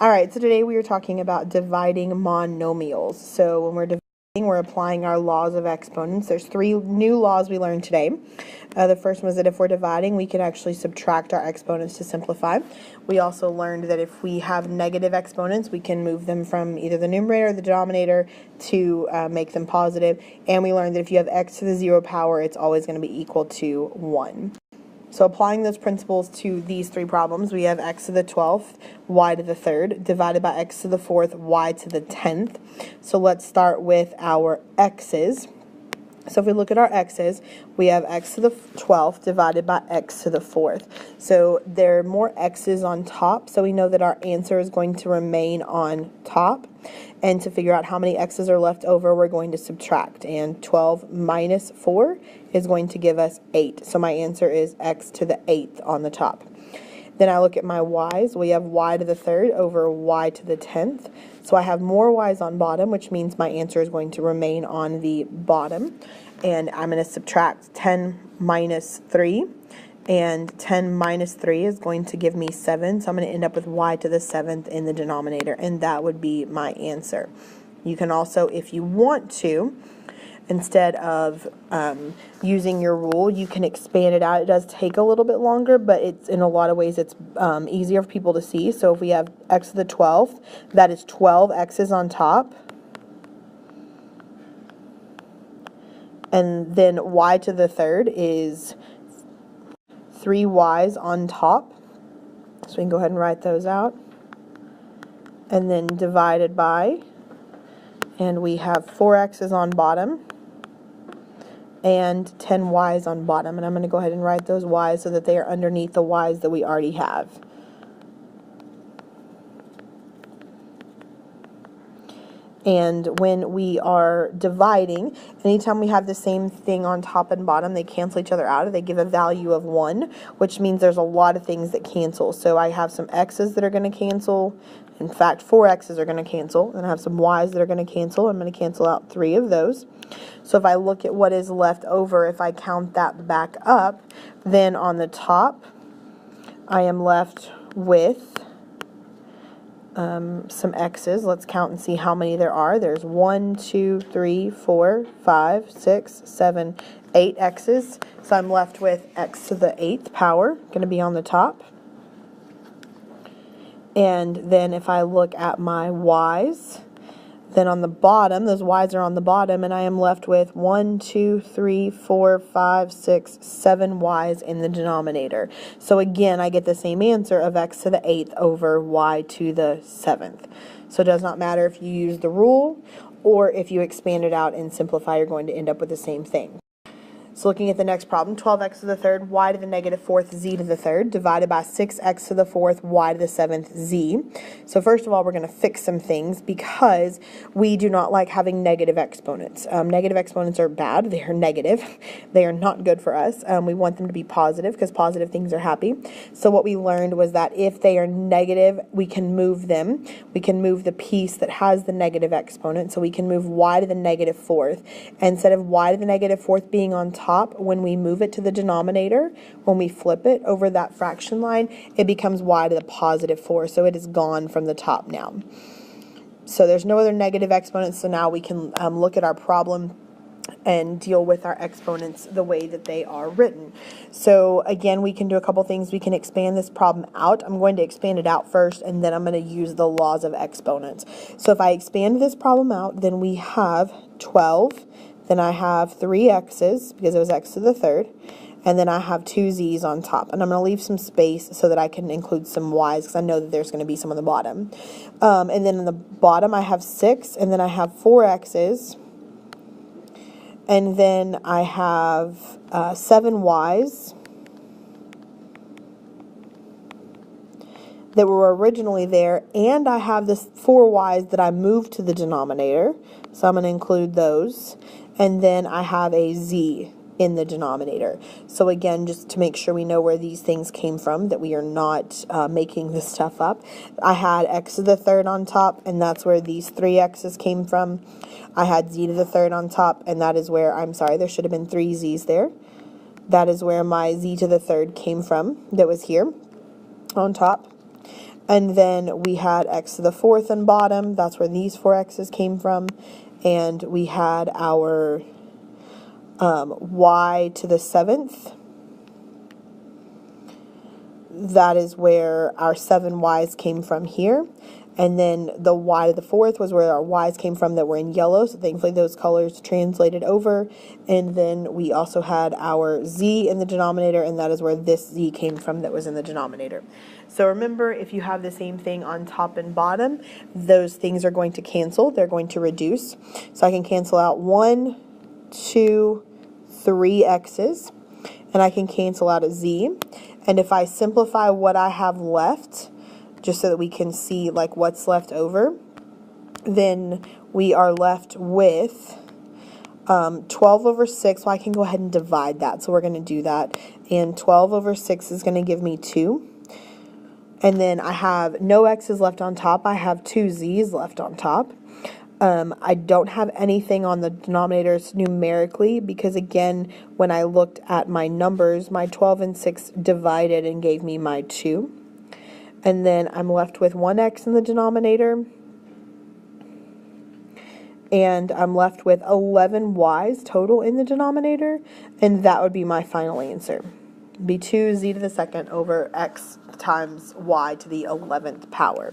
All right, so today we are talking about dividing monomials. So when we're dividing, we're applying our laws of exponents. There's three new laws we learned today. The first one is that if we're dividing, we can actually subtract our exponents to simplify. We also learned that if we have negative exponents, we can move them from either the numerator or the denominator to make them positive. And we learned that if you have x to the 0 power, it's always going to be equal to 1. So applying those principles to these three problems, we have x to the 12th, y to the 3rd, divided by x to the 4th, y to the 10th. So let's start with our x's. So if we look at our x's, we have x to the 12th divided by x to the 4th. So there are more x's on top, so we know that our answer is going to remain on top. And to figure out how many x's are left over, we're going to subtract. And 12 minus 4 is going to give us 8. So my answer is x to the 8th on the top. Then I look at my y's. We have y to the 3rd over y to the 10th. So I have more y's on bottom, which means my answer is going to remain on the bottom. And I'm going to subtract 10 minus 3. And 10 minus 3 is going to give me 7. So I'm going to end up with y to the 7th in the denominator. And that would be my answer. You can also, if you want to, instead of using your rule, you can expand it out. It does take a little bit longer, but it's in a lot of ways it's easier for people to see. So if we have x to the 12th, that is 12 x's on top. And then y to the 3rd is 3 y's on top. So we can go ahead and write those out. And then divided by, and we have 4 x's on bottom and 10 y's on bottom. And I'm going to go ahead and write those y's so that they are underneath the y's that we already have. And when we are dividing, anytime we have the same thing on top and bottom, they cancel each other out. They give a value of 1, which means there's a lot of things that cancel. So I have some x's that are going to cancel. In fact, 4 x's are going to cancel. And I have some y's that are going to cancel. I'm going to cancel out 3 of those. So if I look at what is left over, if I count that back up, then on the top, I am left with some x's. Let's count and see how many there are. There's 1, 2, 3, 4, 5, 6, 7, 8 x's. So I'm left with x to the 8th power, going to be on the top. And then if I look at my y's, then on the bottom, those y's are on the bottom, and I am left with 1, 2, 3, 4, 5, 6, 7 y's in the denominator. So again, I get the same answer of x to the 8th over y to the 7th. So it does not matter if you use the rule or if you expand it out and simplify, you're going to end up with the same thing. So looking at the next problem, 12x to the 3rd, y to the negative 4th, z to the 3rd, divided by 6x to the 4th, y to the 7th, z. So first of all, we're going to fix some things because we do not like having negative exponents. Negative exponents are bad. They are negative. They are not good for us. We want them to be positive because positive things are happy. So what we learned was that if they are negative, we can move them. We can move the piece that has the negative exponent. So we can move y to the negative 4th. Instead of y to the negative 4th being on top, when we move it to the denominator, when we flip it over that fraction line, it becomes y to the positive 4. So it is gone from the top now. So there's no other negative exponents. So now we can look at our problem and deal with our exponents the way that they are written. So again, we can do a couple things. We can expand this problem out. I'm going to expand it out first, and then I'm going to use the laws of exponents. So if I expand this problem out, then we have 12. Then I have 3 x's, because it was x to the 3rd, and then I have 2 z's on top. And I'm going to leave some space so that I can include some y's, because I know that there's going to be some on the bottom. And then in the bottom I have 6, and then I have 4 x's, and then I have 7 y's that were originally there, and I have this 4 y's that I moved to the denominator, so I'm going to include those. And then I have a z in the denominator. So again, just to make sure we know where these things came from, that we are not making this stuff up. I had x to the 3rd on top, and that's where these 3 x's came from. I had z to the 3rd on top, and that is where, I'm sorry, there should have been 3 z's there. That is where my z to the 3rd came from, that was here on top. And then we had x to the 4th on bottom. That's where these 4 x's came from. And we had our y to the 7th. That is where our 7 y's came from here. And then the y to the 4th was where our y's came from that were in yellow. So thankfully those colors translated over. And then we also had our z in the denominator, and that is where this z came from that was in the denominator. So remember, if you have the same thing on top and bottom, those things are going to cancel. They're going to reduce. So I can cancel out 1, 2, 3 x's, and I can cancel out a z. And if I simplify what I have left, just so that we can see like what's left over, then we are left with 12 over 6. Well, I can go ahead and divide that, so we're going to do that. And 12 over 6 is going to give me 2. And then I have no x's left on top. I have 2 z's left on top. I don't have anything on the denominators numerically because, again, when I looked at my numbers, my 12 and 6 divided and gave me my 2. And then I'm left with 1 x in the denominator. And I'm left with 11 y's total in the denominator. And that would be my final answer. Be 2z to the 2nd over x times y to the 11th power.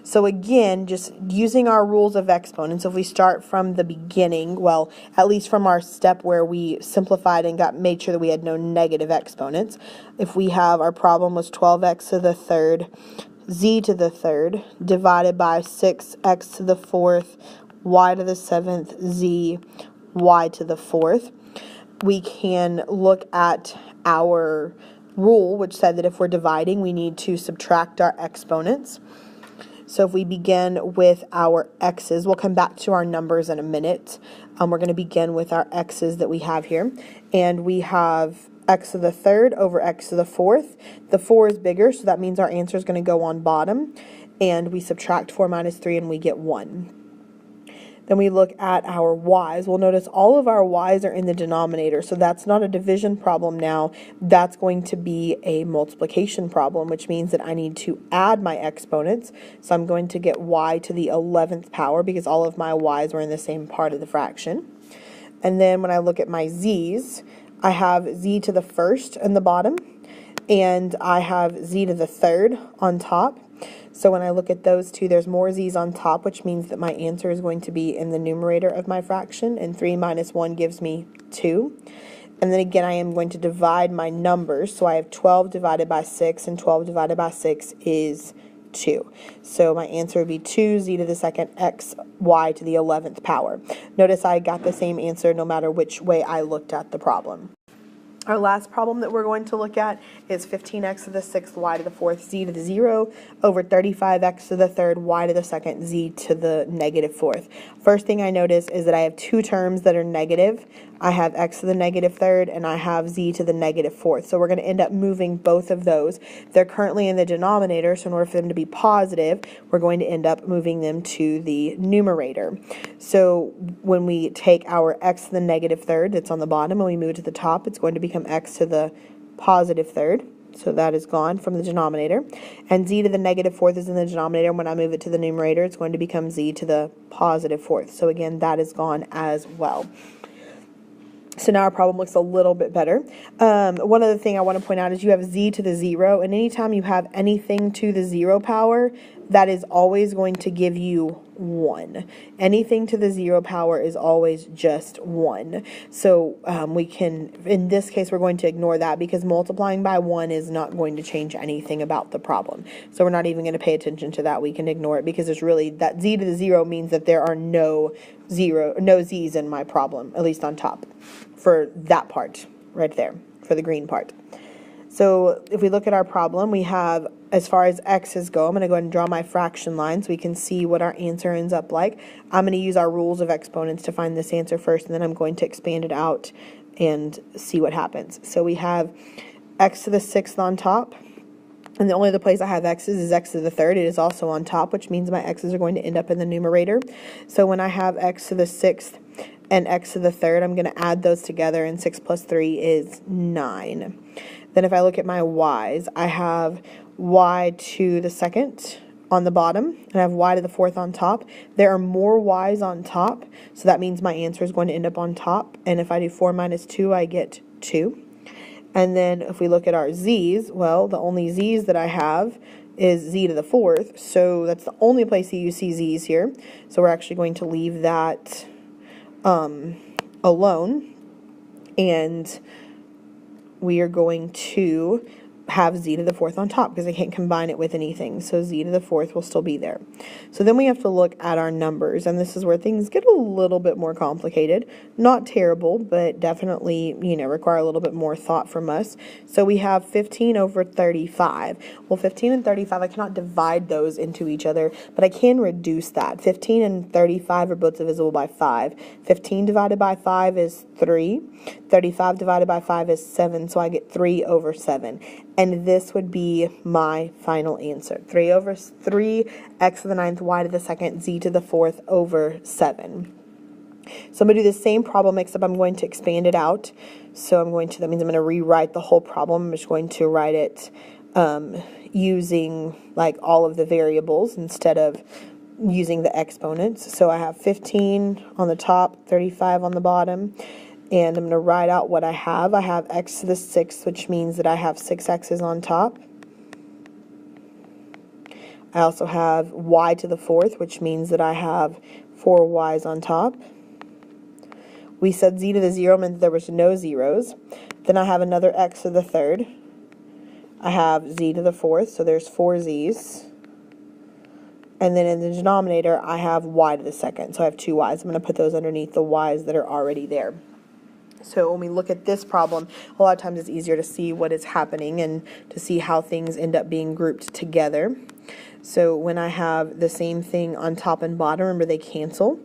So again, just using our rules of exponents, if we start from the beginning, well, at least from our step where we simplified and made sure that we had no negative exponents. If we have our problem was 12x to the 3rd, z to the 3rd, divided by 6x to the 4th, y to the 7th, z, y to the 4th. We can look at our rule, which said that if we're dividing, we need to subtract our exponents. So if we begin with our x's, we'll come back to our numbers in a minute. We're going to begin with our x's that we have here. And we have x to the 3rd over x to the 4th. The 4 is bigger, so that means our answer is going to go on bottom. And we subtract 4 minus 3, and we get 1. Then we look at our y's. We'll notice all of our y's are in the denominator, so that's not a division problem now. That's going to be a multiplication problem, which means that I need to add my exponents. So I'm going to get y to the 11th power because all of my y's were in the same part of the fraction. And then when I look at my z's, I have z to the 1st in the bottom, and I have z to the 3rd on top. So when I look at those two, there's more z's on top, which means that my answer is going to be in the numerator of my fraction, and 3 minus 1 gives me 2. And then again, I am going to divide my numbers. So I have 12 divided by 6, and 12 divided by 6 is 2. So my answer would be 2z to the 2nd x y to the 11th power. Notice I got the same answer no matter which way I looked at the problem. Our last problem that we're going to look at is 15x to the 6th, y to the 4th, z to the 0, over 35x to the 3rd, y to the 2nd, z to the negative 4th. First thing I notice is that I have two terms that are negative. I have x to the negative 3rd, and I have z to the negative 4th. So we're going to end up moving both of those. They're currently in the denominator, so in order for them to be positive, we're going to end up moving them to the numerator. So when we take our x to the negative 3rd, that's on the bottom, and we move it to the top, it's going to become x to the positive 3rd. So that is gone from the denominator. And z to the negative 4th is in the denominator. And when I move it to the numerator, it's going to become z to the positive 4th. So again, that is gone as well. So now our problem looks a little bit better. One other thing I want to point out is you have z to the 0, and anytime you have anything to the 0 power, that is always going to give you 1. Anything to the 0 power is always just 1. So we can, in this case, we're going to ignore that because multiplying by 1 is not going to change anything about the problem. So we're not even going to pay attention to that. We can ignore it because there's really, that z to the 0 means that there are no z's in my problem, at least on top, for that part right there, for the green part. So if we look at our problem, we have, as far as x's go, I'm going to go ahead and draw my fraction line so we can see what our answer ends up like. I'm going to use our rules of exponents to find this answer first, and then I'm going to expand it out and see what happens. So we have x to the 6th on top, and the only other place I have x's is x to the 3rd. It is also on top, which means my x's are going to end up in the numerator. So when I have x to the 6th and x to the 3rd, I'm going to add those together, and 6 plus 3 is 9. Then if I look at my y's, I have y to the second on the bottom, and I have y to the fourth on top. There are more y's on top, so that means my answer is going to end up on top. And if I do 4 minus 2, I get 2. And then if we look at our z's, well, the only z's that I have is z to the fourth, so that's the only place that you see z's here. So we're actually going to leave that alone, and we are going to have z to the fourth on top because I can't combine it with anything, so z to the fourth will still be there. So then we have to look at our numbers, and this is where things get a little bit more complicated. Not terrible, but definitely, require a little bit more thought from us. So we have 15 over 35. Well, 15 and 35, I cannot divide those into each other, but I can reduce that. 15 and 35 are both divisible by 5. 15 divided by 5 is 3. 35 divided by 5 is 7, so I get 3 over 7. And this would be my final answer. 3 over 3, x to the ninth, y to the second, z to the fourth over 7. So I'm going to do the same problem, except I'm going to expand it out. So that means I'm going to rewrite the whole problem. I'm just going to write it using like all of the variables instead of using the exponents. So I have 15 on the top, 35 on the bottom. And I'm going to write out what I have. I have x to the sixth, which means that I have 6 x's on top. I also have y to the fourth, which means that I have 4 y's on top. We said z to the 0 meant that there was no zeros. Then I have another x to the third. I have z to the fourth, so there's 4 z's. And then in the denominator, I have y to the second, so I have 2 y's. I'm going to put those underneath the y's that are already there. So when we look at this problem, a lot of times it's easier to see what is happening and to see how things end up being grouped together. So when I have the same thing on top and bottom, remember they cancel.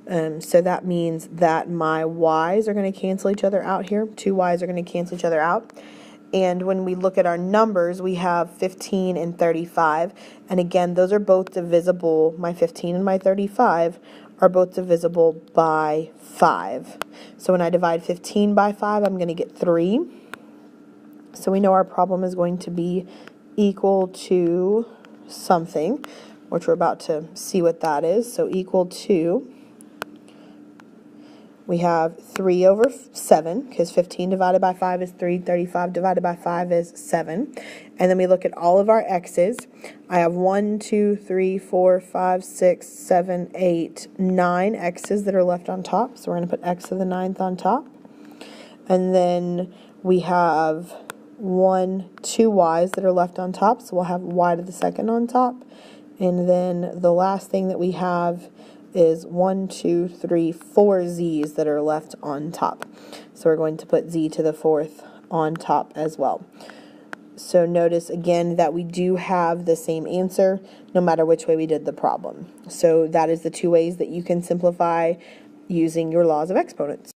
So that means that my y's are going to cancel each other out here. 2 y's are going to cancel each other out. And when we look at our numbers, we have 15 and 35. And again, those are both divisible. My 15 and my 35 are both divisible by 5. So when I divide 15 by 5, I'm going to get 3. So we know our problem is going to be equal to something, which we're about to see what that is. So equal to, we have 3 over 7, because 15 divided by 5 is 3, 35 divided by 5 is 7. And then we look at all of our x's. I have 1, 2, 3, 4, 5, 6, 7, 8, 9 x's that are left on top. So we're going to put x to the ninth on top. And then we have 2 y's that are left on top. So we'll have y to the second on top. And then the last thing that we have is 1, 2, 3, 4 z's that are left on top. So we're going to put z to the fourth on top as well. So notice again that we do have the same answer no matter which way we did the problem. So that is the 2 ways that you can simplify using your laws of exponents.